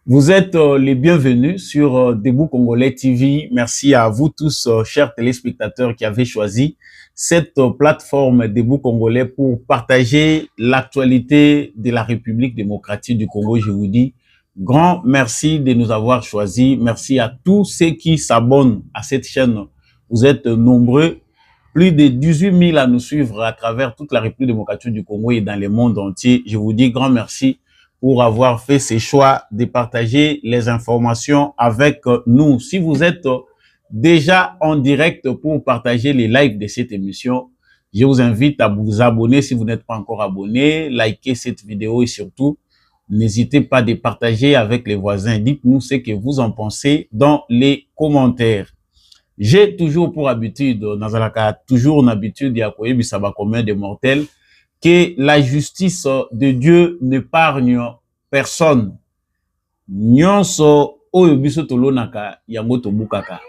Vous êtes les bienvenus sur Debout Congolais TV. Merci à vous tous, chers téléspectateurs, qui avez choisi cette plateforme Debout Congolais pour partager l'actualité de la République démocratique du Congo. Je vous dis grand merci de nous avoir choisis. Merci à tous ceux qui s'abonnent à cette chaîne. Vous êtes nombreux, plus de 18 000 à nous suivre à travers toute la République démocratique du Congo et dans le monde entier. Je vous dis grand merci pour avoir fait ce choix de partager les informations avec nous. Si vous êtes déjà en direct pour partager les lives de cette émission, je vous invite à vous abonner si vous n'êtes pas encore abonné, liker cette vidéo et surtout, n'hésitez pas de partager avec les voisins. Dites-nous ce que vous en pensez dans les commentaires. J'ai toujours pour habitude, toujours une habitude, il y a commun des mortels, que la justice de Dieu n'épargne personne. Nyonso oyo biso tolonaka yango tobukaka.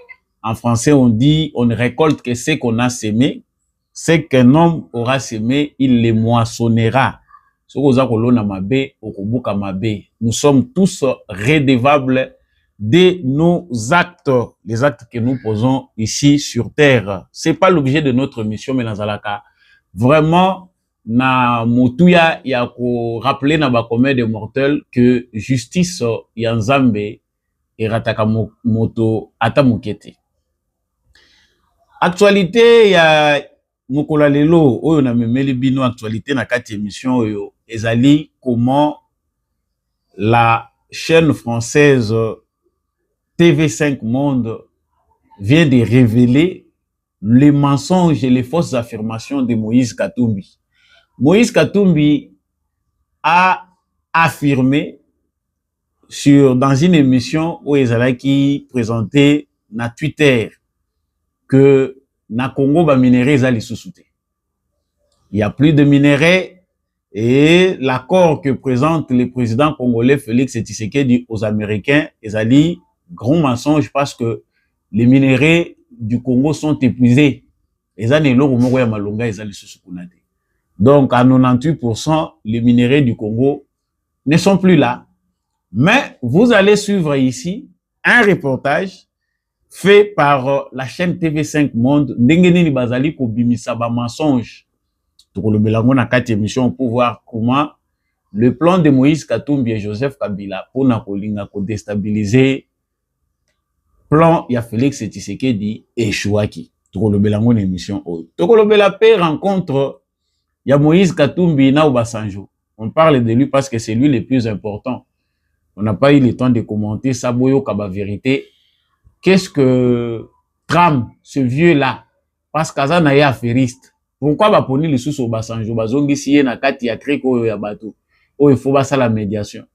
En français, on dit on ne récolte que ce qu'on a semé. Ce qu'un homme aura semé, il le moissonnera. Nous sommes tous redevables de nos actes, les actes que nous posons ici sur terre. C'est pas l'objet de notre mission, mais nazalaka vraiment na motuya ya ko rappeler na bakome de mortels que justice ya Nzambe erataka moto ata mokete. Actualité ya mokola lelo oyo na memeli bino actualité na kati émission oyo ezali comment la chaîne française TV5 Monde vient de révéler les mensonges et les fausses affirmations de Moïse Katumbi. Moïse Katumbi a affirmé dans une émission où qui présentait na Twitter que na Congo ba minerais ali sous-souté. Il y a plus de minerais et l'accord que présente le président congolais Félix Tshisekedi aux Américains ezali grand mensonge parce que les minerais du Congo sont épuisés. Ezali eloko moko ya malonga ezali sous-soukunate. Donc, à 98%, les minerais du Congo ne sont plus là. Mais vous allez suivre ici un reportage fait par la chaîne TV5 Monde. Ndengeni bazali ko bimisa ba mensonge. Tokolo belango na kati émission pour voir comment le plan de Moïse Katumbi et Joseph Kabila pour na kolinga ko déstabiliser plan ya Félix Tshisekedi échouaki. Tokolo belango na émission oyo. Tokolo bela pe rencontre il y a Moïse Katumbi na Obasanjo. On parle de lui parce que c'est lui le plus important. On n'a pas eu le temps de commenter ça, boyo kaba vérité. Qu'est-ce que trame ce vieux-là? Parce qu'Azana est affairiste. Pourquoi ba poni le sous Obasanjo? Bazongi siye na kati ya kriko ya bateau. Oh, il faut basa la médiation.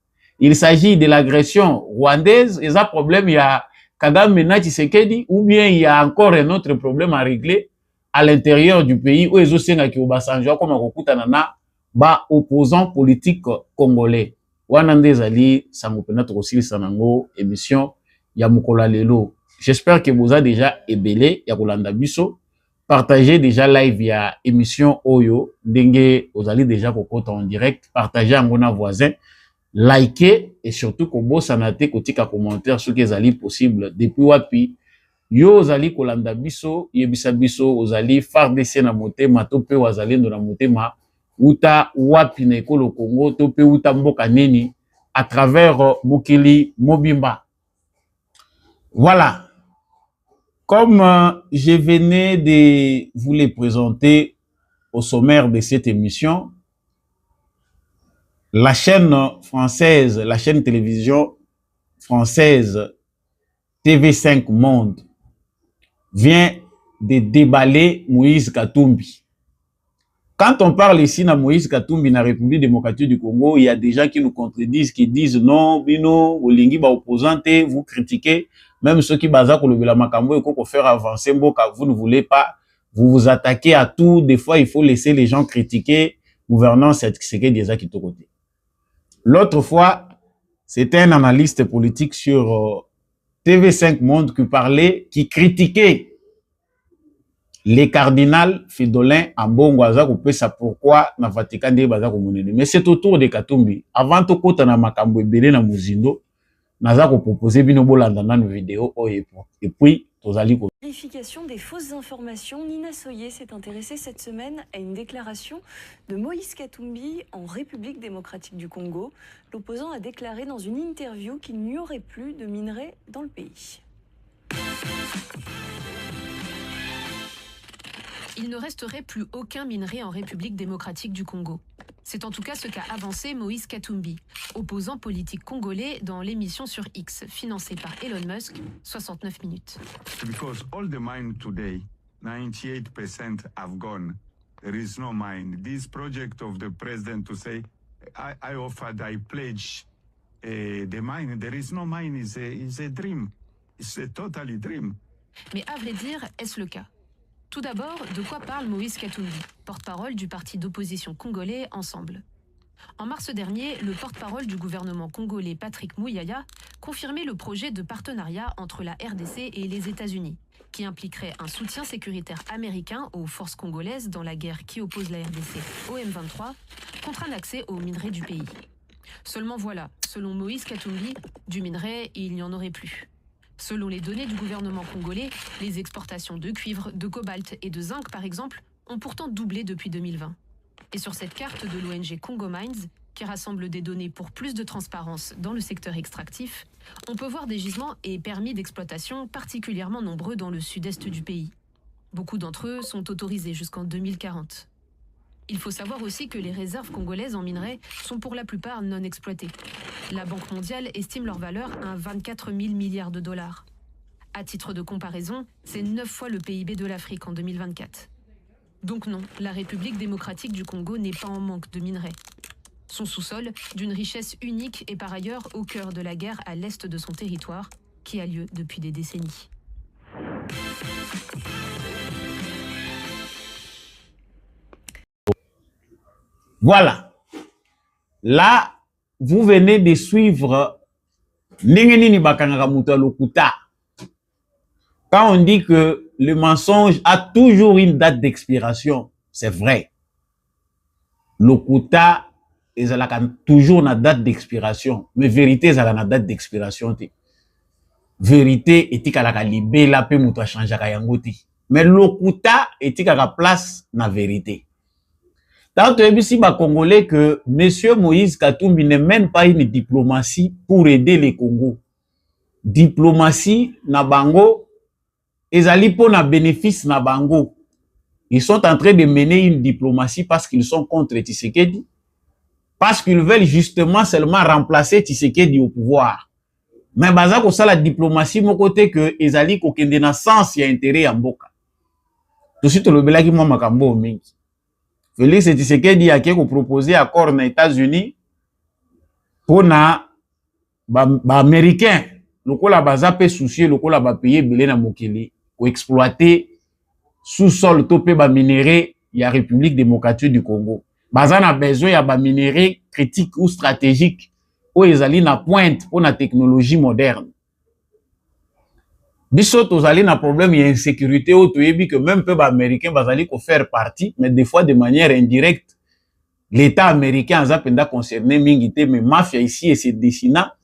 Il s'agit de l'agression rwandaise. Et ça problème, il y a Kagame Mena Tshisekedi, ou bien il y a encore un autre problème à régler à l'intérieur du pays où ils ont signé qui Obasanjo comme un nana ba opposant politique congolais. Wanande zali sangopena trosil sanango émission ya mukola lelo. J'espère que vous avez déjà ébélé ya kolanda biso, partagez déjà live ya émission oyo ndenge ozali déjà kokota en direct, partagez ngona voisin, likez et surtout kobo sanate kotika commentaire ce qui est possible depuis wapi yo ozali kolanda biso yebisa biso ozali FARDC na motema to pe wazalendo na motema uta wapi na ekolo Congo to pe uta mboka neni à travers mokili mobimba. Voilà, comme je venais de vous les présenter au sommaire de cette émission, la chaîne française, la chaîne télévision française TV5 Monde vient de déballer Moïse Katumbi. Quand on parle ici de Moïse Katumbi dans la République démocratique du Congo, il y a des gens qui nous contredisent, qui disent non, bino, olingi ba opposante, vous critiquez, même ceux qui basent pour le makambo et qu'on faire avancer mboka, vous ne voulez pas, vous vous attaquez à tout, des fois il faut laisser les gens critiquer, gouvernance, c'est que des gens qui sont côté. L'autre fois, c'était un analyste politique sur TV5 Monde qui parlait, qui critiquait les cardinals Fridolin Ambongo aza kopesa pourquoi na Vatican de baza komonene. Mais c'est autour de Katumbi. Avant to kota na makambo ebele na muzindo, naza ko proposer bino bolanda na vidéo et puis tozali ko Vérification des fausses informations, Nina Soyer s'est intéressée cette semaine à une déclaration de Moïse Katumbi en République démocratique du Congo. L'opposant a déclaré dans une interview qu'il n'y aurait plus de minerais dans le pays. Il ne resterait plus aucun minerai en République démocratique du Congo. C'est en tout cas ce qu'a avancé Moïse Katumbi, opposant politique congolais dans l'émission sur X, financée par Elon Musk, 69 minutes. Because all the mine today, 98% have gone. There is no mine. This project of the president to say, I offered, I pledge the mine. There is no mine is a dream. It's a totally dream. Mais à vrai dire, est-ce le cas? Tout d'abord, de quoi parle Moïse Katumbi, porte-parole du parti d'opposition congolais Ensemble? En mars dernier, le porte-parole du gouvernement congolais Patrick Mouyaya confirmait le projet de partenariat entre la RDC et les États-Unis, qui impliquerait un soutien sécuritaire américain aux forces congolaises dans la guerre qui oppose la RDC au M23 contre un accès aux minerais du pays. Seulement voilà, selon Moïse Katumbi, du minerai, il n'y en aurait plus. Selon les données du gouvernement congolais, les exportations de cuivre, de cobalt et de zinc, par exemple, ont pourtant doublé depuis 2020. Et sur cette carte de l'ONG Congo Mines, qui rassemble des données pour plus de transparence dans le secteur extractif, on peut voir des gisements et permis d'exploitation particulièrement nombreux dans le sud-est du pays. Beaucoup d'entre eux sont autorisés jusqu'en 2040. Il faut savoir aussi que les réserves congolaises en minerais sont pour la plupart non exploitées. La Banque mondiale estime leur valeur à 24 000 milliards de dollars. À titre de comparaison, c'est 9 fois le PIB de l'Afrique en 2024. Donc non, la République démocratique du Congo n'est pas en manque de minerais. Son sous-sol, d'une richesse unique, est par ailleurs au cœur de la guerre à l'est de son territoire, qui a lieu depuis des décennies. Voilà. Là, vous venez de suivre Nengenini Bakangaka Muta Lokuta. Quand on dit que le mensonge a toujours une date d'expiration, c'est vrai. Lokuta est toujours une date d'expiration. Mais vérité, est une date d'expiration. Vérité, est à libé la paix muta changeaka yangoti. Mais Lokuta est à la place na vérité. Tant que ici, Congolais, que M. Moïse Katumbi ne mène pas une diplomatie pour aider les Congo. Diplomatie, na bango, ezali po na bénéfice na bango. Ils sont en train de mener une diplomatie parce qu'ils sont contre Tshisekedi. Parce qu'ils veulent justement seulement remplacer Tshisekedi au pouvoir. Mais baza ko ça la diplomatie, mon côté que ezali ko kende na sens ya intérêt ya mboka. Tout de suite, le belaki mo makambo mingi. Félix Tshisekedi a proposé accord aux États-Unis pour na américain lokola baza pe soucier lokola ba payer belé na mokili pour exploiter sous-sol topé ba minerai ya République démocratique du Congo. Baza na besoin ya ba minerai critique ou stratégique ou ezali na pointe pour na technologie moderne. Biso tozali na problème ya insécurité ou toyebi que même peu américain bazali ko faire partie, mais des fois de manière indirecte. L'État américain a penda concerné mingité, mais mafia ici et se dessina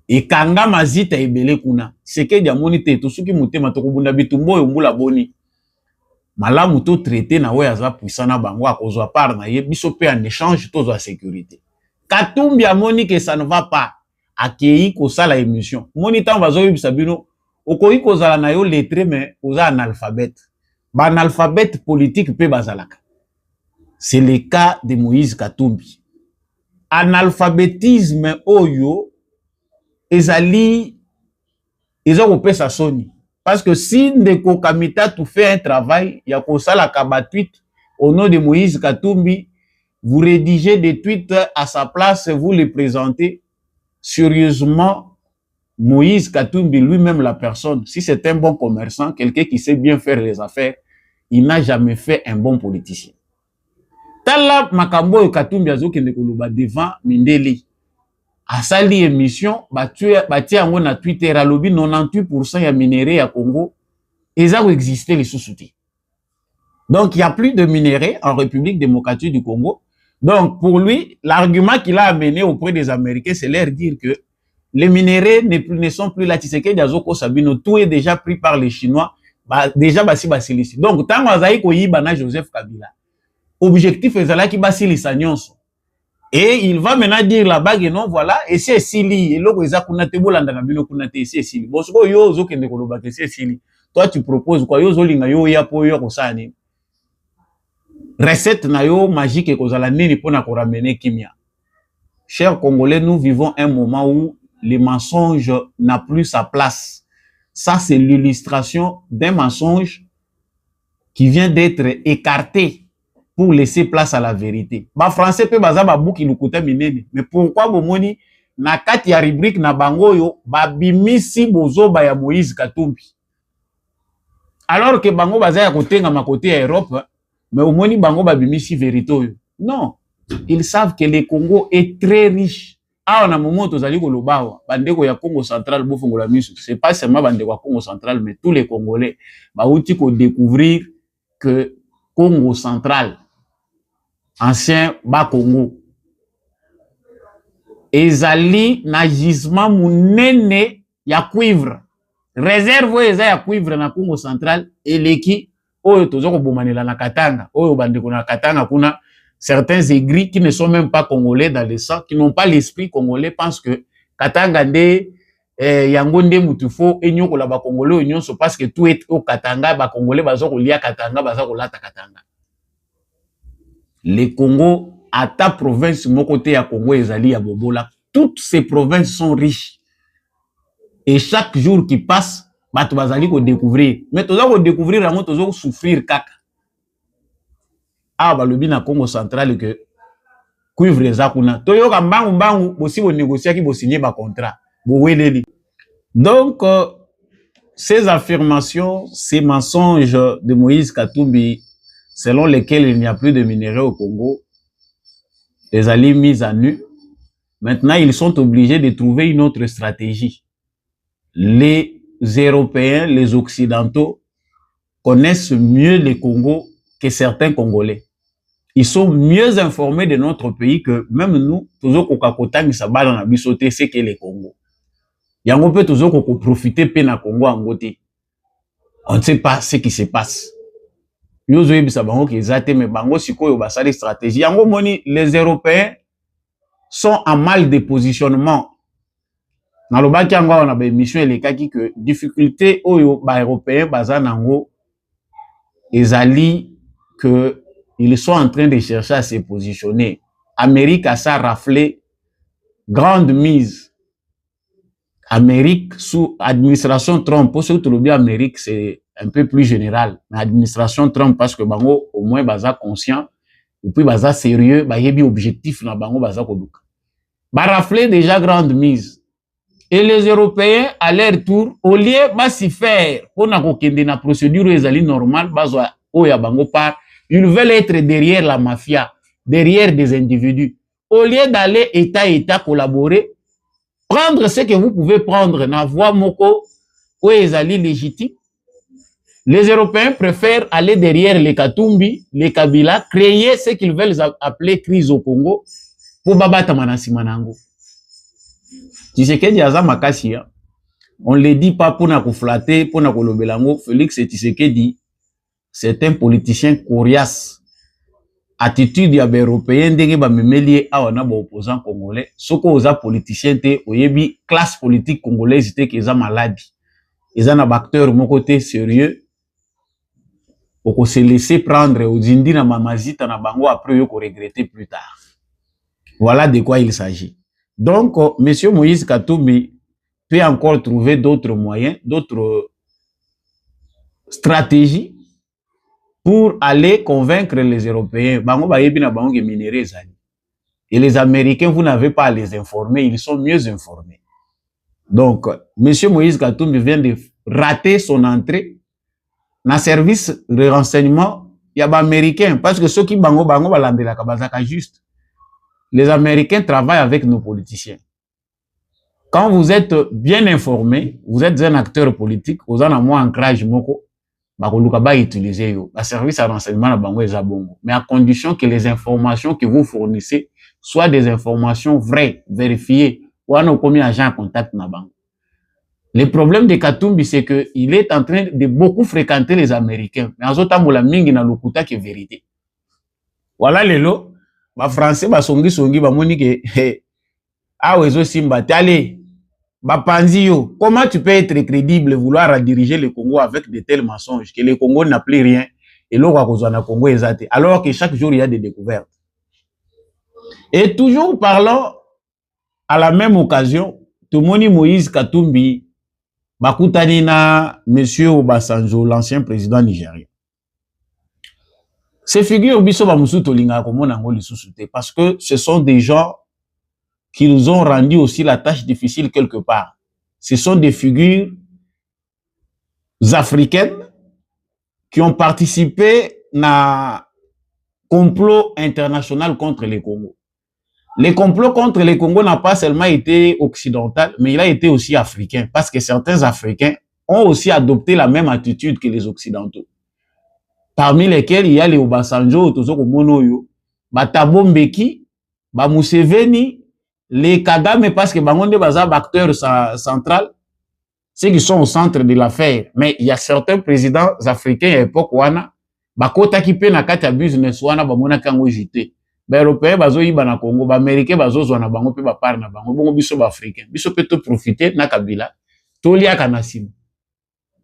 et kanga mazita ebele kuna. C'est que diamonite to suki mutema to kubunda bitumbo yo mula boni. Malamu to traité na we aza puissant na bango akozwa part na ye biso pe en échange to za sécurité. Katumbi amoni que ça ne va pas. Akei ko sala émission. Monitant bazo yebisa bino okoki kozala na yo lettré mais oza analphabète. Ba analphabète politique pe bazalaka. C'est le cas de Moïse Katumbi. Analphabétisme oyo ezali ezokope sa soni. Parce que si Ndeko Kamita tout fait un travail, ya kosala kaba tweet au nom de Moïse Katumbi, vous rédigez des tweets à sa place, vous les présentez sérieusement. Moïse Katumbi lui-même la personne, si c'est un bon commerçant, quelqu'un qui sait bien faire les affaires, il n'a jamais fait un bon politicien. Tala makambo Katumbi azokende koloba devant Mindeli. Asali émission, bati yango na Twitter alobi 98% ya minerai ya Congo eza ko exister les sous-soutis. Donc il y a plus de minerais en République démocratique du Congo. Donc pour lui, l'argument qu'il a amené auprès des Américains, c'est leur dire que Les minéraux ne sont plus là. Tshisekedi Azoko Sabino, tout est déjà pris par les Chinois. Déjà, Basilisi. Donc, tant que vous avez Joseph Kabila, objectif est là qui Basilisa nyonso. Et il va maintenant dire la bague non, voilà, et c'est Sili. Et là, vous avez bolanda na bino kunate, c'est Sili. Bon, ce que yo zo kende koloba que c'est Sili. Toi, tu proposes quoi? Yo zo linga yo ya po yo kosani. Recette na yo magique et kozala nini pona ko ramener kimia. Chers Congolais, nous vivons un moment où le mensonge n'a plus sa place. Ça, c'est l'illustration d'un mensonge qui vient d'être écarté pour laisser place à la vérité. Ba français pe baza ba bouki lukuta minene. Mais pourquoi bomoni na kati ya rubrique na bango yo ba bimisi bozoba ya Moïse Katumbi. Alors que bango baza ya kotenga makote ya Europe, mais au moni bango ba bimisi vérité yo. Non, ils savent que le Congo est très riche. Ah, on a moment tozali kolobawa bandeko ya Congo central bofongola misu. C'est pas seulement bandeko ya Congo central, mais tous les Congolais ba outi ko découvrir que Congo central, ancien Bas-Congo, ezali na gisement munene ya cuivre. Réserve eza ya cuivre na Congo central eleki oyo tozoko bomanela na Katanga, oyo bandeko na Katanga kuna certains aigris qui ne sont même pas congolais dans le sang, qui n'ont pas l'esprit congolais, pensent que Katanga nde yango nde mutufo enyoko la ba congolais nyonso parce que tout est au Katanga, ba congolais bazoko lia Katanga, bazoko lata Katanga. Le Congo, à ta province, mon côté à Congo, ezali ya bobola, toutes ces provinces sont riches. Et chaque jour qui passe, bato bazali ko découvrir. Mais toza ko découvrir yango toza ko souffrir kaka. Ah ba lobi na Congo central que cuivre eza kuna. Toyoka mbangu mbangu bosi bo négocier ki bo signer ba contrat. Bo weleli. Donc ces affirmations, ces mensonges de Moïse Katumbi selon lesquels il n'y a plus de minerais au Congo, les alliés mis à nu. Maintenant, ils sont obligés de trouver une autre stratégie. Les Européens, les Occidentaux connaissent mieux le Congo que certains Congolais. Ils sont mieux informés de notre pays que même nous, toujours Coca-Cola, c'est que le Congo. Yango peut toujours profiter pe na Congo en côté. On ne sait pas ce qui se passe. Les Européens sont en mal de positionnement. Dans le baki on a une mission et que difficulté aux Européens bazanango ezali que ils sont en train de chercher à se positionner. Amérique a ça raflé grande mise. Amérique sous administration Trump, pour ceux qui le bien Amérique c'est un peu plus général. L'administration Trump parce que bango au moins baza conscient et puis baza sérieux, ba yebi objectif na bango baza koduka. Ba raflé déjà grande mise. Et les Européens à leur tour au lieu ba s'y faire pour na kokende na procédure ezali normale bazwa oya bango part, ils veulent être derrière la mafia, derrière des individus. Au lieu d'aller état collaborer, prendre ce que vous pouvez prendre na voie moko ou ezali légitime. Les Européens préfèrent aller derrière les Katumbi, les Kabila, créer ce qu'ils veulent appeler crise au Congo pour babata manasi manango. Tshisekedi aza makasi, on ne le dit pas pour na flatter, pour na kolobelango. Félix Tshisekedi, c'est un politicien coriace. Attitude ya européen ndenge ba memeli awana ba opposant congolais. Soko oza politicien te oyebi classe politique congolaise te keza malade. Eza na acteur mon côté sérieux. Oko se laisser prendre au dindi na mamazita na bango après yo ko regretter plus tard. Voilà de quoi il s'agit. Donc monsieur Moïse Katumbi peut encore trouver d'autres moyens, d'autres stratégies pour aller convaincre les Européens. Bango ba yebi na bango ke minéraux ezali. Et les Américains, vous n'avez pas à les informer, ils sont mieux informés. Donc monsieur Moïse Katumbi vient de rater son entrée na service de renseignement y a ba américain parce que ceux qui bango balandela kabazaka juste. Les Américains travaillent avec nos politiciens. Quand vous êtes bien informé, vous êtes un acteur politique, vous en avez moins ancrage moko bakoluka ba utiliser yo. La service de renseignement na bango eza bongo, mais à condition que les informations que vous fournissez soient des informations vraies, vérifiées wana okomi agent en contact na bango. Le problème de Katumbi, c'est qu'il est en train de beaucoup fréquenter les Américains. Mais en ce temps, la mingi na lokuta que vérité. Voilà les lots. Les Français, songi, monique, ah, wezo simba, allez, panzio. Comment tu peux être crédible, vouloir diriger le Congo avec de tels mensonges, que le Congo n'a plus rien, et l'eau à Congo est alors que chaque jour, il y a des découvertes. Et toujours parlant, à la même occasion, Tomoni Moïse Katumbi, bakutani na Monsieur Obasanjo, l'ancien président nigérien. Ces figures, biso ba musu tolinga komona ngo lisusuté, parce que ce sont des gens qui nous ont rendu aussi la tâche difficile quelque part. Ce sont des figures africaines qui ont participé à complot international contre les Congo. Le complot contre les Congo n'a pas seulement été occidental, mais il a été aussi africain, parce que certains Africains ont aussi adopté la même attitude que les Occidentaux. Parmi lesquels, il y a les Obasanjo, Tozoko Monoyo, Batabo Mbeki, Museveni, les Kagame, parce que Bangonde Bazab, acteurs central, ceux qui sont au centre de l'affaire. Mais il y a certains présidents africains à l'époque, Bakota qui peut na kata business, Bamona Kango JT. Les Européens, bazo yiba na Congo, les Américains, bazo zwa na bango, pe ba par na bango, bongo biso ba Africain. Biso peut profiter na Kabila, tolia kanasim.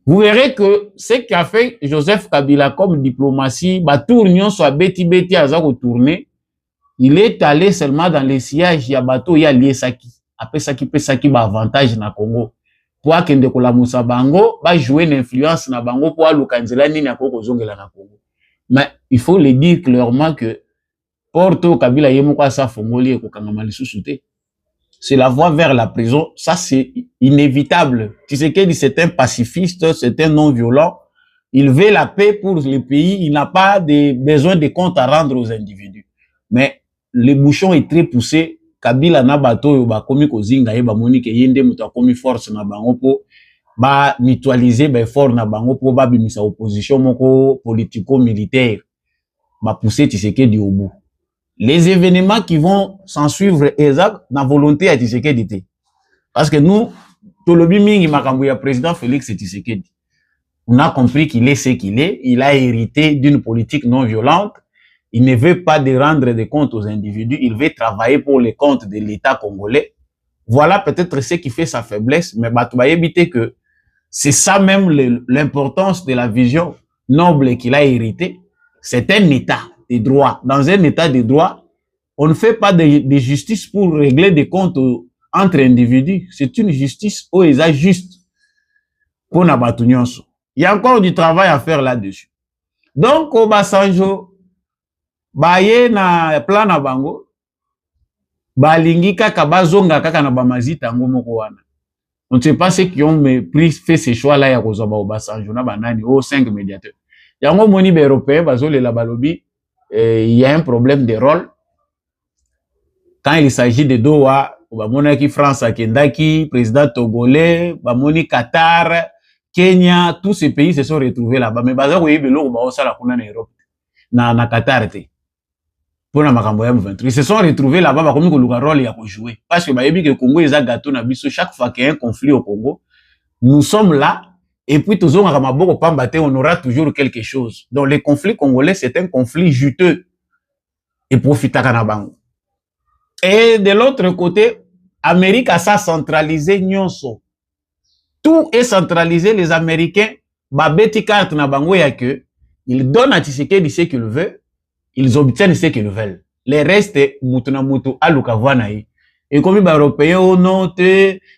Vous verrez que ce qu'a fait Joseph Kabila comme diplomatie, ba tournion soit beti aza ko tourner, il est allé seulement dans les sièges ya bateau ya lié saki. Après saki pe saki ba avantage na Congo. Pour akende ko la musa bango, ba jouer une influence na bango pour alukanzela nini akoko zongela na Congo. Mais il faut le dire clairement que Porto Kabila yemoko sa fongoli e kokangama lisusu te. C'est la voie vers la prison, ça c'est inévitable. Tshisekedi c'est un pacifiste, c'est un non-violent. Il veut la paix pour le pays, il n'a pas besoin de comptes à rendre aux individus. Mais le bouchon est très poussé. Kabila na bato yo ba komi kozinga ye ba moni ke yende muto akomi force na bango po ba mutualiser ba effort na bango po ba bimisa opposition moko politico-militaire. Ba pousser Tshisekedi au bout. Les événements qui vont s'en suivre, exact, na volonté à Tshisekedi. Parce que nous, Tolobi Mingi Makambuya, président Félix Tshisekedi, on a compris qu'il est ce qu'il est, il a hérité d'une politique non violente, il ne veut pas de rendre des comptes aux individus, il veut travailler pour les comptes de l'État congolais. Voilà peut-être ce qui fait sa faiblesse, mais tu vas éviter que c'est ça même l'importance de la vision noble qu'il a hérité. C'est un État des droits. Dans un état de droit, on ne fait pas de justice pour régler des comptes entre individus. C'est une justice où ils sont juste pour n'abatunions. Il y a encore du travail à faire là-dessus. Donc, Obasanjo, baye na plan na bango, balingi kaka bazonga kaka na bamazita ngomoko wana. On ne sait pas ceux qui ont fait ces choix-là ya kozoba Obasanjo na banani, 5 médiateurs. Yango moni ba européen bazole la balobi, il y a un problème de rôle. Quand il s'agit de Doha, Bamonaki France Kendaki, président togolais, Bamoni Qatar, Kenya, tous ces pays se sont retrouvés là-bas. Mais baza ko yebelo ba osala kuna na Europe, na Qatar te. Pour na makambo ya M23, ils se sont retrouvés là-bas ba komi ko luka rôle ya ko jouer. Parce que ba yebi que Congo eza gâteau na biso, chaque fois qu'il y a un conflit au Congo, nous sommes là. Et puis, on aura toujours quelque chose. Donc, le conflit congolais, c'est un conflit juteux. Et profitaka. Et de l'autre côté, Amérique a ça centralisé nyonso. Tout est centralisé. Les Américains, babeti carte na bango ya que, ils donnent à Tshisekedi ce qu'ils veulent, ils obtiennent ce qu'ils veulent. Les restes, mutuna mutu alukavanaï. Et comme les Européens, au note,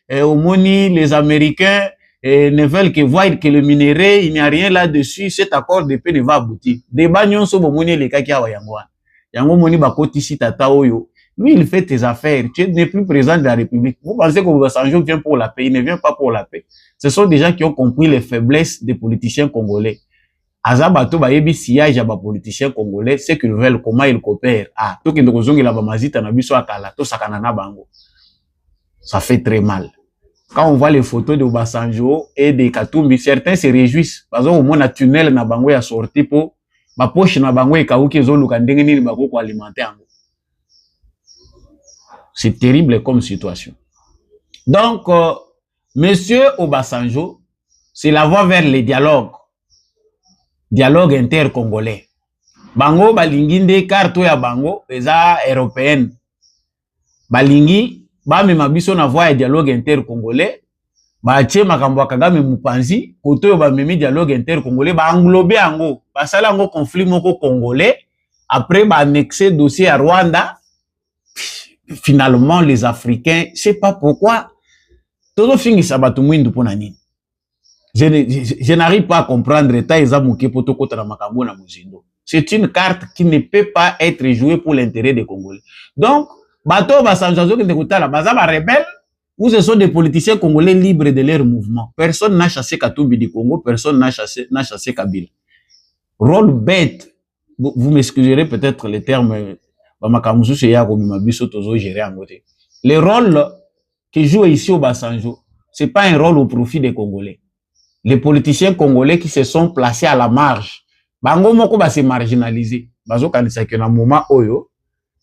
au moni, les Américains, et ne veulent que voir que le minerai, il n'y a rien là-dessus, cet accord de paix ne va aboutir. Débat nyonso bomoni le kaki awa yangwa. Yango moni bakoti si tata oyo. Lui, il fait tes affaires. Tu n'es plus président de la République. Vous pensez que Obasanjo vient pour la paix? Il ne vient pas pour la paix. Ce sont des gens qui ont compris les faiblesses des politiciens congolais. Azabato ba yebi sillage ba politiciens congolais, c'est qu'ils veulent, comment ils coopèrent. Ah, to kende kozongi la ba mazita na biso akala, to sakana na bango. Ça fait très mal. Quand on voit les photos de Obasanjo et de Katumbi, certains se réjouissent. Parce qu'on voit un tunnel na bango ya sorti pour ma poche na bango e kauki zo luka ndenge nini bako ko alimenter. C'est terrible comme situation. Donc, Monsieur Obasanjo, c'est la voie vers le dialogue inter-congolais. Bango balingi nde carte ya bango eza européenne. Balingi bamema biso na voie ya dialogue inter-congolais. Batie makambo ya Kagame Mupanzi koto yo bamemi dialogue inter-congolais ba englober yango basala yango conflit moko congolais. Après ba annexer dossier à Rwanda. Finalement les Africains, je sais pas pourquoi todo fingisa batu mwindu pona nini. Je n'arrive pas à comprendre l'état ezamuke poto kota na makambo na muzindo. C'est une carte qui ne peut pas être jouée pour l'intérêt des Congolais. Donc, bato basanjazo ki ndekutala baza ba rebelle ou ce sont des politiciens congolais libres de leur mouvement. Personne n'a chassé Katumbi du Congo, personne n'a chassé Kabila. Rôle bête. Vous m'excuserez peut-être les termes bamakamusu se ya ko biso tozo gérer en côté. Le rôle qui joue ici au Basanjo, c'est pas un rôle au profit des Congolais. Les politiciens congolais qui se sont placés à la marge, bango moko ba se marginaliser. Bazo kanisa que na moment oyo,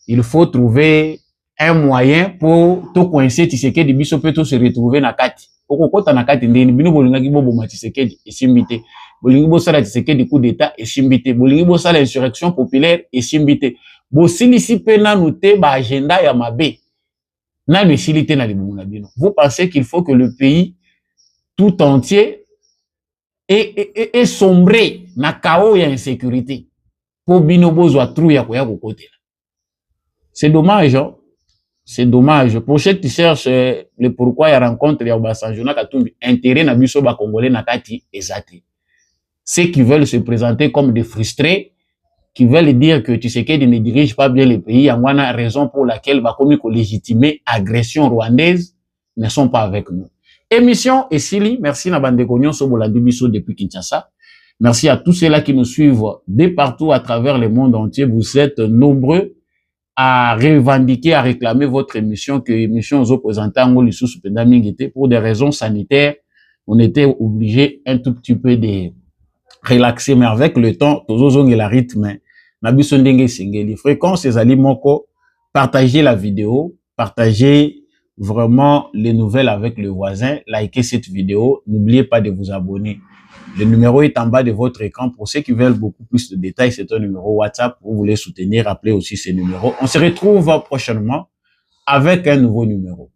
il faut trouver un moyen pour to coincer Tshisekedi biso pe to se retrouver na kati. Oko kota na kati ndeni bino bolingaki bobo Tshisekedi esimbité. Bolingi bo sala Tshisekedi coup d'état esimbité. Bolingi bo sala insurrection populaire esimbité. Bo silisi pe na noté ba agenda ya mabe. Na mesilité na libumu na bino. Vous pensez qu'il faut que le pays tout entier est sombré na chaos et insécurité pour binobo soit trou ya koya ko côté. C'est dommage, hein? C'est dommage. Pour ceux qui cherchent le pourquoi il rencontre ya Obasanjo na Katumbi, intérêt na biso ba congolais na kati ezati. Ceux qui veulent se présenter comme des frustrés, qui veulent dire que Tshisekedi ne dirige pas bien le pays, en a raison pour laquelle va comme légitimer agression rwandaise, ne sont pas avec nous. Émission Essili, merci na bande konyon so bolandi biso depuis Kinshasa. Merci à tous ceux-là qui nous suivent de partout à travers le monde entier. Vous êtes nombreux à revendiquer, à réclamer votre émission, que émission aux opposants pour des raisons sanitaires. On était obligé un tout petit peu de relaxer, mais avec le temps, tous et la rythme, nabiso ndenge singeli. Fréquence ezali moko, partagez la vidéo, partagez vraiment les nouvelles avec le voisin, likez cette vidéo, n'oubliez pas de vous abonner. Le numéro est en bas de votre écran. Pour ceux qui veulent beaucoup plus de détails, c'est un numéro WhatsApp. Vous voulez soutenir, appelez aussi ces numéros. On se retrouve prochainement avec un nouveau numéro.